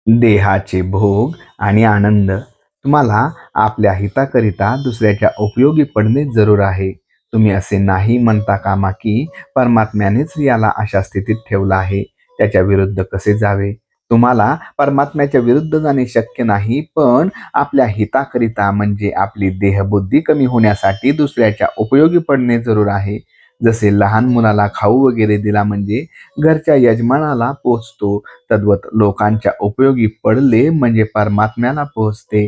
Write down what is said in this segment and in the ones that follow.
देहाचे भोग आणि आनंद तुम्हाला आपल्या हिताकरिता दुसऱ्याच्या उपयोगी पडणे जरूर आहे. तुम्ही असे नाही म्हणता कामा की परमात्म्यानेच याला अशा स्थितीत ठेवलं आहे, त्याच्या विरुद्ध कसे जावे. तुम्हाला परमात्म्याच्या विरुद्ध जाणे शक्य नाही, पण आपल्या हिताकरिता म्हणजे आपली देहबुद्धी कमी होण्यासाठी दुसऱ्याच्या उपयोगी पडणे जरूर आहे. जसे लहान मुलाला खाऊ वगैरे दिला म्हणजे घरच्या यजमानाला पोचतो, तद्वत लोकांच्या उपयोगी पडले म्हणजे परमात्म्याला पोहोचते.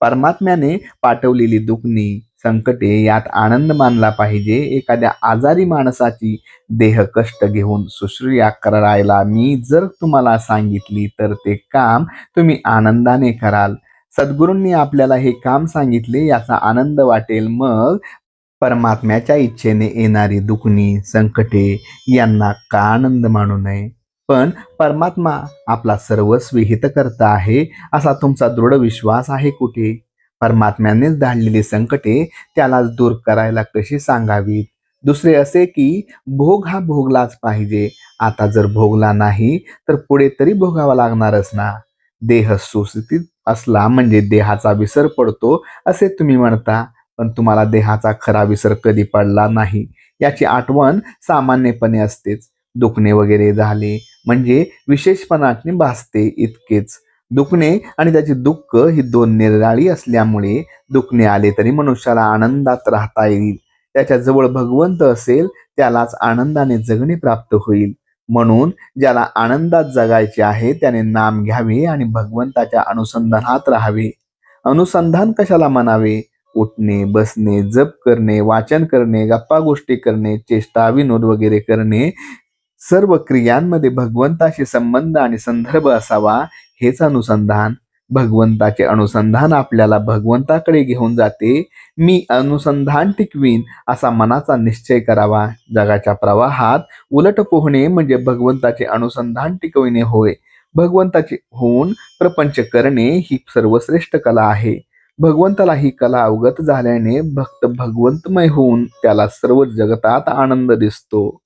परमात्म्याने पाठवलेली दुखणी, संकटे यात आनंद मानला पाहिजे. एखाद्या आजारी माणसाची देह कष्ट घेऊन शुश्रूषा करायला मी जर तुम्हाला सांगितली तर ते काम तुम्ही आनंदाने कराल. सद्गुरूंनी आपल्याला हे काम सांगितले याचा आनंद वाटेल. मग परमात्म्याच्या इच्छेने येणारी दुखणी, संकटे यांना का आनंद मानू नये? पण परमात्मा आपला सर्वस्वी हितकर्ता आहे असा तुमचा दृढ विश्वास आहे कुठे? परमात्म्यानेच धाडलेली संकटे त्यालाच दूर करायला कशी सांगावीत? दुसरे असे की भोग हा भोगलाच पाहिजे. आता जर भोगला नाही तर पुढे तरी भोगावा लागणारच ना. देह सुस्थितीत असला म्हणजे देहाचा विसर पडतो असे तुम्ही म्हणता, पण तुम्हाला देहाचा खरा विसर कधी पडला नाही याची आठवण सामान्यपणे असतेच. दुखणे वगैरे झाले म्हणजे विशेषपणाने भासते इतकेच. दुखणे आणि त्याचे दुःख ही दोन निराळी असल्यामुळे दुखणे आले तरी मनुष्याला आनंदात राहता येईल. त्याच्या जवळ भगवंत असेल त्यालाच आनंदाने जगणे प्राप्त होईल. म्हणून ज्याला आनंदात जगायचे आहे त्याने नाम घ्यावे आणि भगवंताच्या अनुसंधानात राहावे. अनुसंधान कशाला म्हणावे? उठणे, बसणे, जप करणे, वाचन करणे, गप्पा गोष्टी करणे, चेष्टा विनोद वगैरे करणे, सर्व क्रियांमध्ये भगवंताशी संबंध आणि संदर्भ असावा, हेच अनुसंधान. भगवंताचे अनुसंधान आपल्याला भगवंताकडे घेऊन जाते. मी अनुसंधान टिकवीन असा मनाचा निश्चय करावा. जगाच्या प्रवाहात उलट पोहणे म्हणजे भगवंताचे अनुसंधान टिकविणे होय. भगवंताचे होऊन प्रपंच करणे ही सर्वश्रेष्ठ कला आहे. भगवंताला ही कला अवगत झाल्याने भक्त भगवंतमय होऊन त्याला सर्व जगतात आनंद दिसतो.